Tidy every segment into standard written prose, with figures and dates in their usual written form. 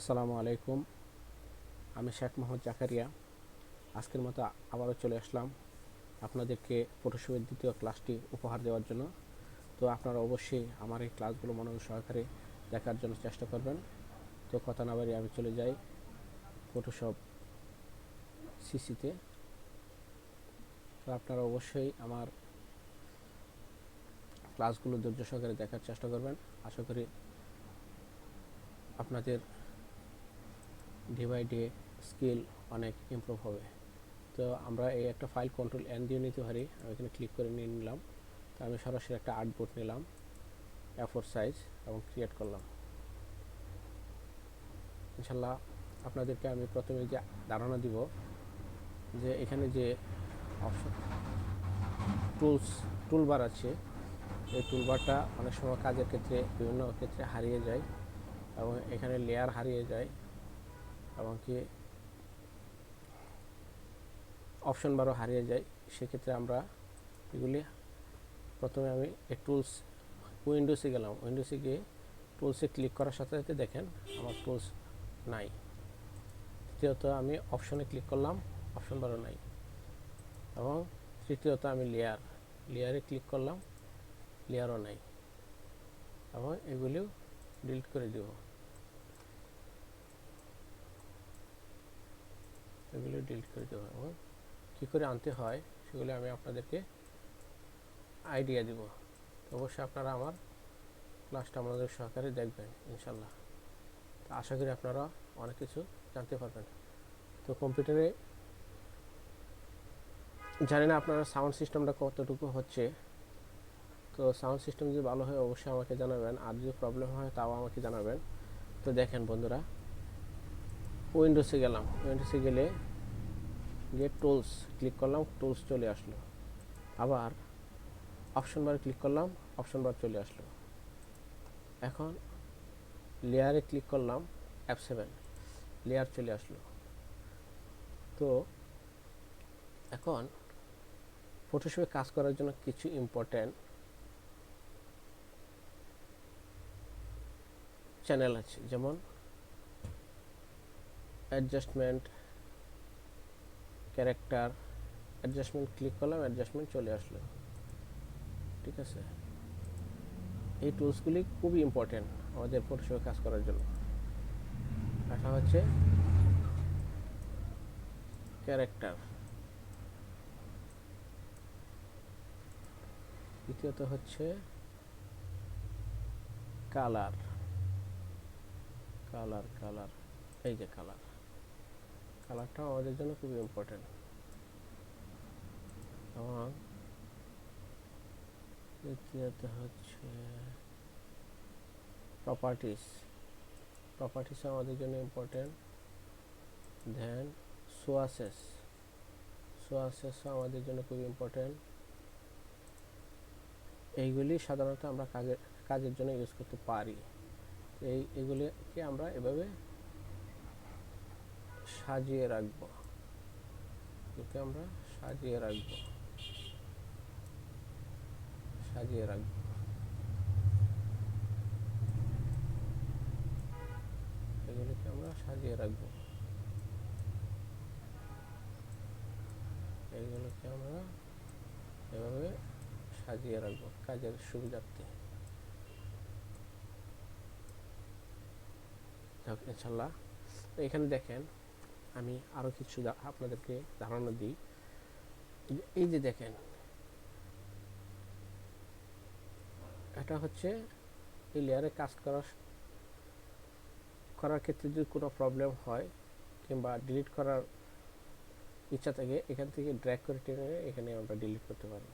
আসসালামু আলাইকুম। আমি শেখ মোহাম্মদ জাকারিয়া। আজকের মতো আবারও চলে আসলাম আপনাদেরকে ফটোশপের দ্বিতীয় ক্লাসটি উপহার দেওয়ার জন্য। তো আপনারা অবশ্যই আমার এই ক্লাসগুলো মনোযোগ সহকারে দেখার জন্য চেষ্টা করবেন। তো কথা না বাড়িয়ে আমি চলে যাই ফটোশপ সিসিতে। তো আপনারা অবশ্যই আমার ক্লাসগুলো ধৈর্য সহকারে দেখার চেষ্টা করবেন। আশা করি আপনাদের ডে বাই ডে স্কিল অনেক ইমপ্রুভ হবে। তো আমরা এই একটা ফাইল কন্ট্রোল এন দিয়ে নিতে পারি। আমি এখানে ক্লিক করে নিয়ে নিলাম। তো আমি সরাসরি একটা আর্টবোর্ড নিলাম A4 সাইজ এবং ক্রিয়েট করলাম। ইনশাল্লাহ আপনাদেরকে আমি প্রথমে যে ধারণা দিব যে এখানে যে অপশন টুলবার আছে, এই টুলবারটা অনেক সময় কাজের ক্ষেত্রে বিভিন্ন ক্ষেত্রে হারিয়ে যায় এবং এখানে লেয়ার হারিয়ে যায় এবং কি অপশন বারও হারিয়ে যায়। সেক্ষেত্রে আমরা এগুলি প্রথমে আমি এই টুলস উইন্ডোজে গেলাম। উইন্ডোজে গিয়ে টুলসে ক্লিক করার সাথে সাথে দেখেন আমার টুলস নাই। তৃতীয়ত আমি অপশনে ক্লিক করলাম, অপশন বারও নাই। এবং তৃতীয়ত আমি লেয়ারে ক্লিক করলাম, লেয়ারও নাই। এবং এগুলিও ডিলিট করে দেব। এগুলি ডিলিট করে দেবো এবং কী করে আনতে হয় সেগুলি আমি আপনাদেরকে আইডিয়া দিব। অবশ্যই আপনারা আমার ক্লাসটা আমাদের সহকারে দেখবেন ইনশাল্লাহ। তো আশা করি আপনারা অনেক কিছু জানতে পারবেন। তো কম্পিউটারে জানি না আপনারা সাউন্ড সিস্টেমটা কতটুকু হচ্ছে। তো সাউন্ড সিস্টেম যদি ভালো হয় অবশ্যই আমাকে জানাবেন, আর যদি প্রবলেম হয় তাও আমাকে জানাবেন। তো দেখেন বন্ধুরা, উইন্ডোজে গেলাম। উইন্ডোজে গেলে টুলস ক্লিক করলাম, টুলস চলে আসলো। আবার অপশন বারে ক্লিক করলাম, অপশন বার চলে আসলো। এখন লেয়ারে ক্লিক করলাম, F7 লেয়ার চলে আসলো। তো এখন ফটোশপে কাজ করার জন্য কিছু ইম্পর্ট্যান্ট চ্যানেল আছে, যেমন অ্যাডজাস্টমেন্ট, ক্যারেক্টার। অ্যাডজাস্টমেন্ট ক্লিক করলাম, অ্যাডজাস্টমেন্ট চলে আসলো। ঠিক আছে, এই টুলসগুলি খুবই ইম্পর্ট্যান্ট আমাদের ফটোশপে কাজ করার জন্য। এটা হচ্ছে ক্যারেক্টার। দ্বিতীয়ত হচ্ছে কালার। কালার এই যে কালারটা আমাদের জন্য খুবই ইম্পর্ট্যান্ট। এবং তৃতীয়ত হচ্ছে প্রপার্টিস আমাদের জন্য ইম্পর্ট্যান্ট। দেন সোয়াসেস আমাদের জন্য খুবই ইম্পর্ট্যান্ট। এইগুলি সাধারণত আমরা কাজের জন্য ইউজ করতে পারি। এগুলিকে আমরা এভাবে সাজিয়ে রাখবো। সাজিয়ে রাখবো। এগুলিকে আমরা সাজিয়ে রাখবো। এগুলোকে আমরা এভাবে সাজিয়ে রাখবো কাজের সুবিধার্থে। ইনশাল্লাহ। তো এখানে দেখেন আমি আরও কিছু আপনাদেরকে ধারণা দিই। এই যে দেখেন, এটা হচ্ছে এই লেয়ারে কাজ করার ক্ষেত্রে যদি কোনো প্রবলেম হয় কিংবা ডিলিট করার ইচ্ছা থাকে, এখান থেকে ড্র্যাগ করে টেনে এখানে আমরা ডিলিট করতে পারি।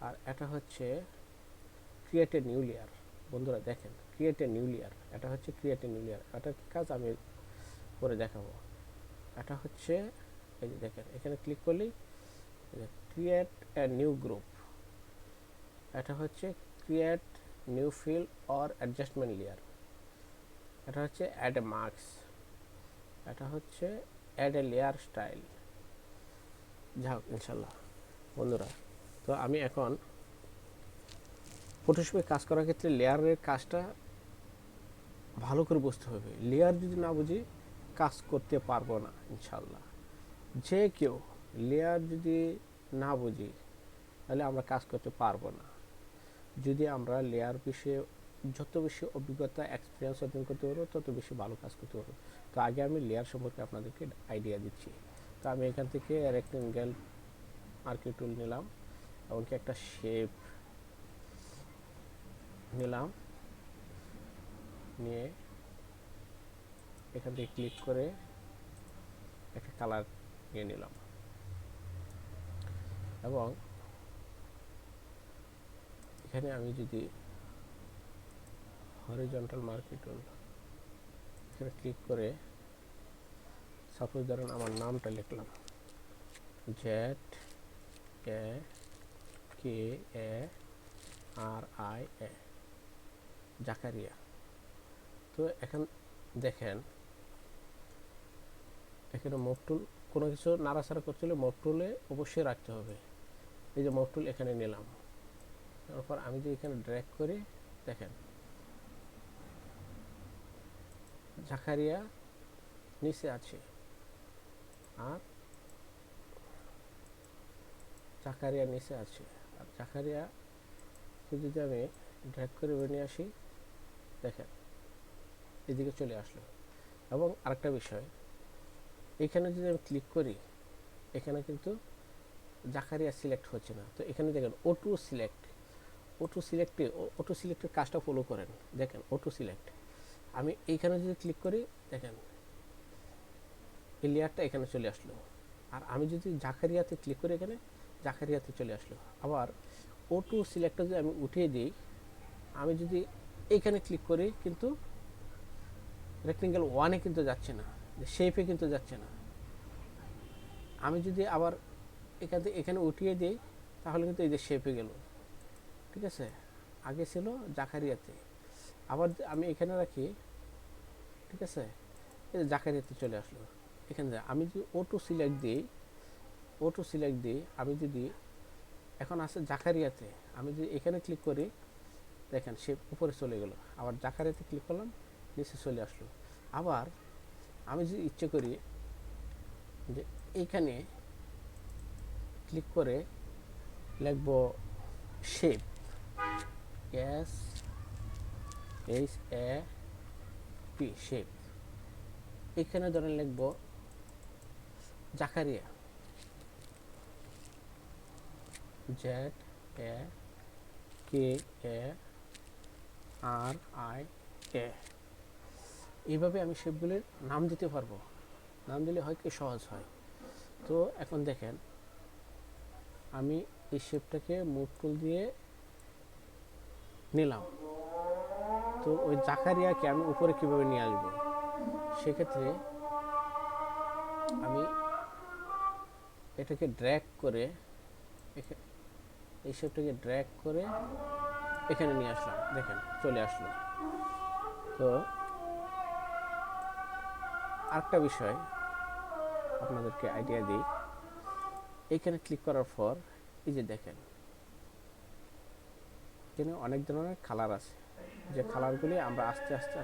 আর এটা হচ্ছে ক্রিয়েট এ নিউ লেয়ার। বন্ধুরা দেখেন, ক্রিয়েট এ নিউ লেয়ার, এটা হচ্ছে ক্রিয়েট এ নিউ লেয়ার। এটার কাজ আমি করে দেখাবো। এটা হচ্ছে এই যে দেখেন, এখানে ক্লিক করলেই ক্রিয়েট এ নিউ গ্রুপ। এটা হচ্ছে create new fill or adjustment layer. এটা হচ্ছে অ্যাড এ মার্কস। এটা হচ্ছে অ্যাড এ লেয়ার স্টাইল। যাই হোক ইনশাল্লাহ বন্ধুরা, তো আমি এখন ফটোশপে কাজ করার ক্ষেত্রে লেয়ারের কাজটা ভালো করে বুঝতে হবে। লেয়ার যদি না বুঝি কাজ করতে পারবো না ইনশাল্লাহ। যে কেউ লেয়ার যদি না বুঝি তাহলে আমরা কাজ করতে পারবো না। যদি আমরা লেয়ার বিষয়ে যত বেশি অভিজ্ঞতা এক্সপিরিয়েন্স অর্জন করতে পারবো তত বেশি ভালো কাজ করতে পারবো। তো আগে আমি লেয়ার সম্পর্কে আপনাদেরকে আইডিয়া দিচ্ছি। তো আমি এখান থেকে রেক্টেঙ্গেল মার্কি টুল নিলাম, এমনকি একটা শেপ নিলাম, নিয়ে এখান থেকে ক্লিক করে একটা কালার নিয়ে নিলাম, এবং এখানে আমি যদি হরিজন্টাল মার্কি টুল এখানে ক্লিক করে সাপোজ ধরেন আমার নামটা লিখলাম ZAKARIA, জাকারিয়া। তো এখন দেখেন এখানে মুভ টুল, কোনো কিছু নাড়াচাড়া করতে হলে মুভ টুলে অবশ্যই রাখতে হবে। এই যে মুভ টুল এখানে নিলাম, তারপর আমি যদি এখানে ড্র্যাগ করি, দেখেন জাকারিয়া নিচে আছে, আর জাকারিয়া নিচে আছে, আর জাকারিয়াকে যদি আমি ড্র্যাগ করে নিয়ে আসি, দেখেন এদিকে চলে আসলো। এবং আরেকটা বিষয়, এখানে যদি আমি ক্লিক করি এখানে কিন্তু জাকারিয়া সিলেক্ট হচ্ছে না। তো এখানে দেখেন অটো সিলেক্টের কাজটা ফলো করেন। দেখেন অটো সিলেক্ট, আমি এইখানে যদি ক্লিক করি দেখেন এই লেয়ারটা এখানে চলে আসলো। আর আমি যদি জাকারিয়াতে ক্লিক করি এখানে জাকারিয়াতে চলে আসলো। আবার অটো সিলেক্টটা যদি আমি উঠিয়ে দিই, আমি যদি এইখানে ক্লিক করি কিন্তু রেক্টেঙ্গেল ওয়ানে কিন্তু যাচ্ছে না, শেপে কিন্তু যাচ্ছে না। আমি যদি আবার এখান থেকে এখানে উঠিয়ে দিই তাহলে কিন্তু এই যে শেপে গেল। ঠিক আছে, আগে ছিল জাকারিয়াতে, আবার আমি এখানে রাখি, ঠিক আছে, এই যে জাকারিয়াতে চলে আসলো। এখানে আমি যদি অটো সিলেক্ট দিই, আমি যদি এখন আছে জাকারিয়াতে, আমি যদি এখানে ক্লিক করি দেখেন সে উপরে চলে গেল। আবার জাকারিয়াতে ক্লিক করলাম, নিচে চলে আসলো। আবার আমি যদি ইচ্ছে করি যে এইখানে ক্লিক করে লিখব শেপ, SHAP, শেপ, এখানে ধরেন লিখব জাকারিয়া, ZAKARIA। এইভাবে আমি শেপগুলির নাম দিতে পারবো। নাম দিলে হয় কি সহজ হয়। তো এখন দেখেন আমি এই শেপটাকে মুভ টুল দিয়ে নিলাম। তো ওই জাকারিয়াকে আমি উপরে কিভাবে নিয়ে আসবো, সেক্ষেত্রে আমি এটাকে ড্র্যাগ করে এই শেপটাকে ড্র্যাগ করে এখানে নিয়ে আসলাম, দেখেন চলে আসলো। তো আরেকটা বিষয় আপনাদেরকে আইডিয়া দিই, এইখানে ক্লিক করার পর এই যে দেখেন এখানে অনেক ধরনের কালার আছে, যে কালারগুলি আমরা আস্তে আস্তে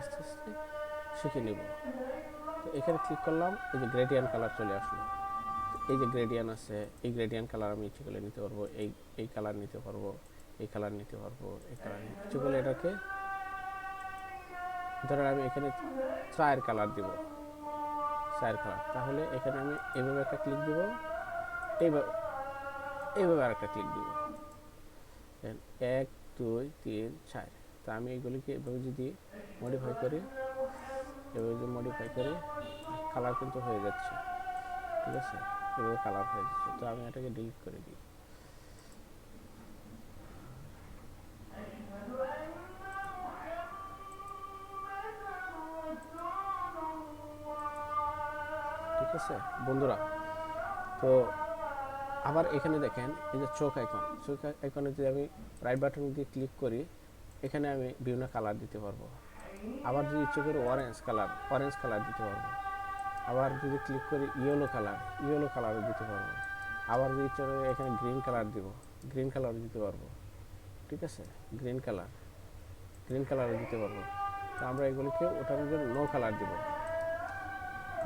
শিখে নেব। তো এখানে ক্লিক করলাম, এই যে গ্রেডিয়ান্ট কালার চলে আসলো। এই যে গ্রেডিয়ান্ট আছে, এই গ্রেডিয়ান্ট কালার আমি ইচ্ছে করলে নিতে পারবো, এই কালার নিতে পারবো, এই কালার নিতে পারবো, এই কালার ইচ্ছে করলে এটাকে ধরেন আমি এখানে চায়ের কালার দিব, চায়ের কালার, তাহলে এখানে আমি এইভাবে একটা ক্লিক দিব, এইভাবে আর একটা ক্লিক দিব, 1 2 3 4। তা আমি এগুলিকে এভাবে যদি মডিফাই করি, এভাবে যদি মডিফাই করি, কালার কিন্তু হয়ে যাচ্ছে। ঠিক আছে, এভাবে কালার হয়ে যাচ্ছে। তো আমি এটাকে ডিলিট করে দিই। ঠিক আছে বন্ধুরা, তো আবার এখানে দেখেন এই যে চোখ আইকনে যদি আমি রাইট বাটন দিয়ে ক্লিক করি, এখানে আমি বিভিন্ন কালার দিতে পারবো। আবার যদি ইচ্ছে করি অরেঞ্জ কালার দিতে পারবো। আবার যদি ক্লিক করি ইয়েলো কালারও দিতে পারবো। আবার যদি ইচ্ছে করি এখানে গ্রিন কালার দিব, গ্রিন কালারও দিতে পারবো। ঠিক আছে, গ্রিন কালারও দিতে পারবো। তো আমরা এগুলিকে ওঠানোর জন্য নো কালার দিব,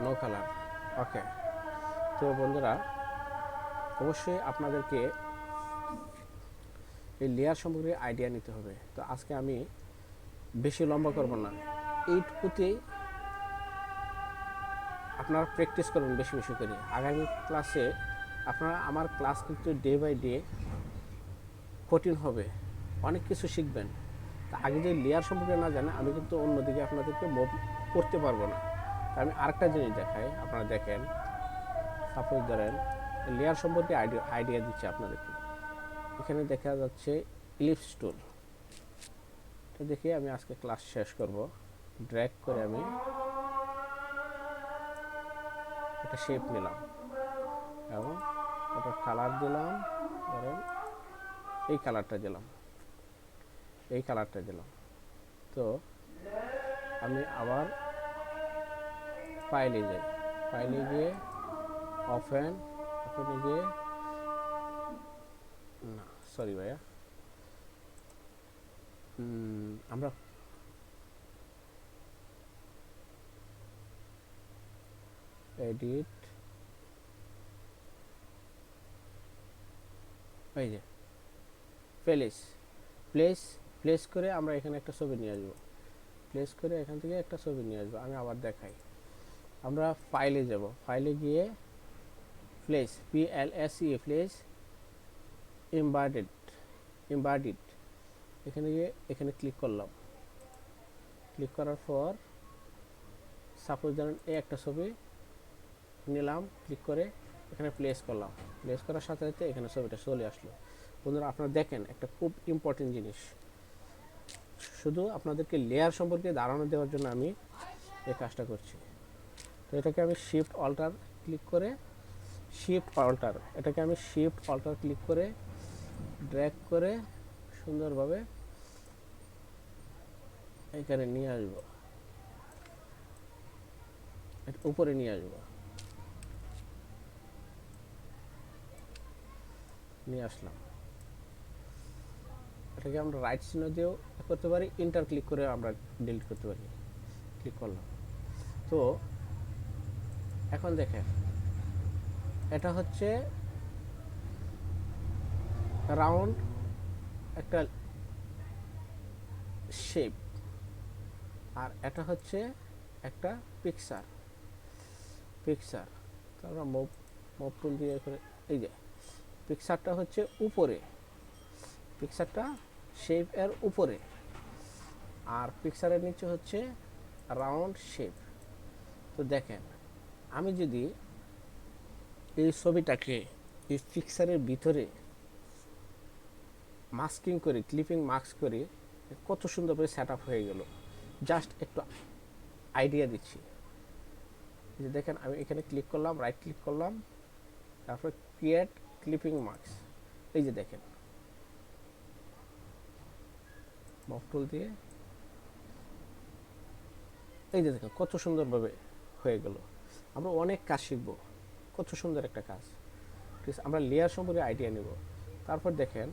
নো কালার। ওকে, তো বন্ধুরা অবশ্যই আপনাদেরকে এই লেয়ার সম্পর্কে আইডিয়া নিতে হবে। তো আজকে আমি বেশি লম্বা করব না, এইটুকুতেই আপনারা প্র্যাকটিস করবেন বেশি বেশি করে। আগামী ক্লাসে আপনারা, আমার ক্লাস কিন্তু ডে বাই ডে কঠিন হবে, অনেক কিছু শিখবেন। তা আগে যে লেয়ার সম্পর্কে না জানে আমি কিন্তু অন্যদিকে আপনাদেরকে মুভ করতে পারবো না। আমি আরেকটা জিনিস দেখাই, আপনারা দেখেন। সাপোজ ধরেন লেয়ার সম্পর্কে আইডিয়া দিচ্ছি আপনাদেরকে। এখানে দেখা যাচ্ছে ইলিপস টুল, তো দেখি আমি আজকে ক্লাস শেষ করব। ড্র্যাগ করে আমি একটা শেপ নিলাম এবং ওটার কালার দিলাম, ধরেন এই কালারটা দিলাম, এই কালারটা দিলাম। তো আমি আবার ফাইলে যাই, ফাইলে গিয়ে ওপেনে গিয়ে, না সরি ভাইয়া, আমরা এডিট, এই যে প্লেস, প্লেস করে আমরা এখানে একটা ছবি নিয়ে আসবো, প্লেস করে এখান থেকে একটা ছবি নিয়ে আসবো। আমি আবার দেখাই, আমরা ফাইলে যাব, ফাইলে গিয়ে প্লেস, PLSE, প্লেস এমবেডেড, এখানে গিয়ে এখানে ক্লিক করলাম। ক্লিক করার পর সাপোজ ধরেন এই একটা ছবি নিলাম, ক্লিক করে এখানে প্লেস করলাম, প্লেস করার সাথে সাথে এখানে ছবিটা চলে আসলো। বন্ধুরা আপনারা দেখেন, একটা খুব ইম্পর্টেন্ট জিনিস, শুধু আপনাদেরকে লেয়ার সম্পর্কে ধারণা দেওয়ার জন্য আমি এই কাজটা করছি। তো এটাকে আমি শিফট অল্টার ক্লিক করে, এটাকে আমি শিফট অল্টার ক্লিক করে ড্র্যাগ করে সুন্দরভাবে এখানে নিয়ে আসবো, উপরে নিয়ে আসবো, নিয়ে আসলাম। এটাকে আমরা রাইট চিহ্ন দিয়েও করতে পারি, ইন্টার ক্লিক করে আমরা ডিলিট করতে পারি। ক্লিক করলাম। তো এখন দেখেন, এটা হচ্ছে রাউন্ড একটা শেপ, আর এটা হচ্ছে একটা পিকচার। তো আমরা মুভ টুল দিয়ে করে, এই যে পিকচারটা হচ্ছে উপরে, পিকচারটা শেপ এর উপরে, আর পিকচারের নিচে হচ্ছে রাউন্ড শেপ। তো দেখেন, আমি যদি এই ছবিটাকে এই পিকচারের ভিতরে মাস্কিং করি, ক্লিপিং মাস্ক করি, কত সুন্দর করে সেট আপ হয়ে গেল। জাস্ট একটু আইডিয়া দিচ্ছি। যে দেখেন, আমি এখানে ক্লিক করলাম, রাইট ক্লিক করলাম, তারপর ক্রিয়েট ক্লিপিং মাস্ক, এই যে দেখেন মুভ টুল দিয়ে, এই যে দেখেন কত সুন্দরভাবে হয়ে গেল। আমরা অনেক কাজ শিখব, কত সুন্দর একটা কাজ। ঠিক আছে, আমরা লেয়ার সম্পর্কে আইডিয়া নেব। তারপর দেখেন,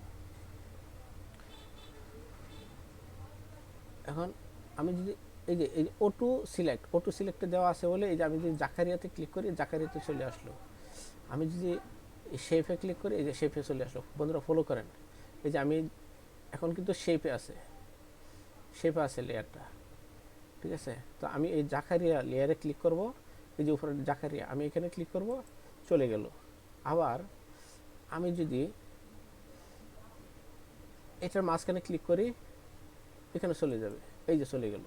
এখন আমি যদি এই যে অটো সিলেক্টে দেওয়া আছে বলে, এই যে আমি যদি জাকারিয়াতে ক্লিক করি, জাকারিয়াতে চলে আসলো। আমি যদি শেপে ক্লিক করি, এই যে শেপে চলে আসলো। বন্ধুরা ফলো করেন, এই যে আমি এখন কিন্তু শেপে আছে লেয়ারটা। ঠিক আছে, তো আমি এই জাকারিয়া লেয়ারে ক্লিক করব, এই যে উপরে জাকারিয়া, আমি এখানে ক্লিক করব, চলে গেল। আবার আমি যদি এটার মাঝখানে ক্লিক করি, এখানে চলে যাবে, এই যে চলে গেল।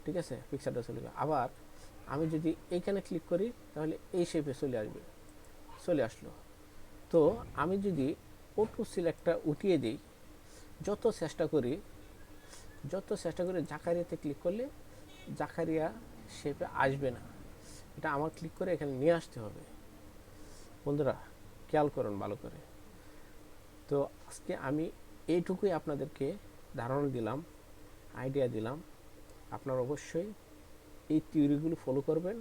ঠিক আছে, পিকচারটা চলে গেল। আবার আমি যদি এইখানে ক্লিক করি, তাহলে এই শেপে চলে আসলো। তো আমি যদি অটো সিলেক্টটা উঠিয়ে দিই, যত চেষ্টা করি জাকারিয়াতে ক্লিক করলে জাকারিয়া শেপে আসবে না। এটা আমার ক্লিক করে এখানে নিয়ে আসতে হবে। বন্ধুরা খেয়াল করুন ভালো করে। তো আজকে আমি এইটুকুই আপনাদেরকে ধারণা দিলাম, আইডিয়া দিলাম। আপনারা অবশ্যই এই থিওরিগুলো ফলো করবেন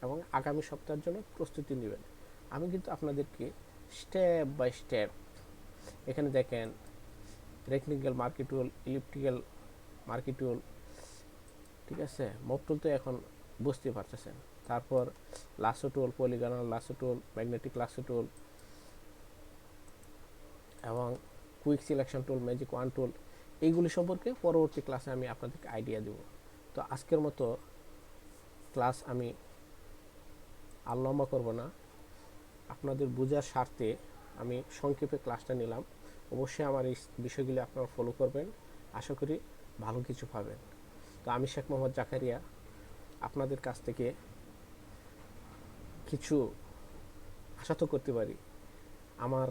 এবং আগামী সপ্তাহের জন্য প্রস্তুতি নেবেন। আমি কিন্তু আপনাদেরকে স্টেপ বাই স্টেপ, এখানে দেখেন রেকটেঙ্গেল মার্কি টুল, ইলিপ্টিক্যাল মার্কি টুল, ঠিক আছে, মব টুল তো এখন বুঝতে পারতেছেন। তারপর lasso tool, polygonal lasso tool, magnetic lasso tool এবং quick selection tool, magic wand tool, এইগুলি সম্পর্কে পরবর্তী ক্লাসে আমি আপনাদেরকে আইডিয়া দেব। তো আজকের মতো ক্লাস আমি আর লম্বা করব না, আপনাদের বোঝার স্বার্থে আমি সংক্ষেপে ক্লাসটা নিলাম। অবশ্যই আমার এই বিষয়গুলি আপনারা ফলো করবেন, আশা করি ভালো কিছু পাবেন। তো আমি শেখ মোহাম্মদ জাকারিয়া আপনাদের কাছ থেকে কিছু আশা তো করতে পারি। আমার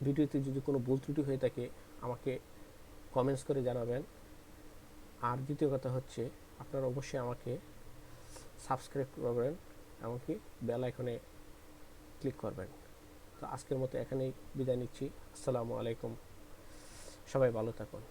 ভিডিওতে যদি কোনো ভুল ত্রুটি হয়ে থাকে আমাকে কমেন্টস করে জানাবেন। আর দ্বিতীয় কথা হচ্ছে আপনারা অবশ্যই আমাকে সাবস্ক্রাইব করবেন, এমনকি বেল আইকনে ক্লিক করবেন। তো আজকের মতো এখানেই বিদায় নিচ্ছি। আসসালামু আলাইকুম, সবাই ভালো থাকুন।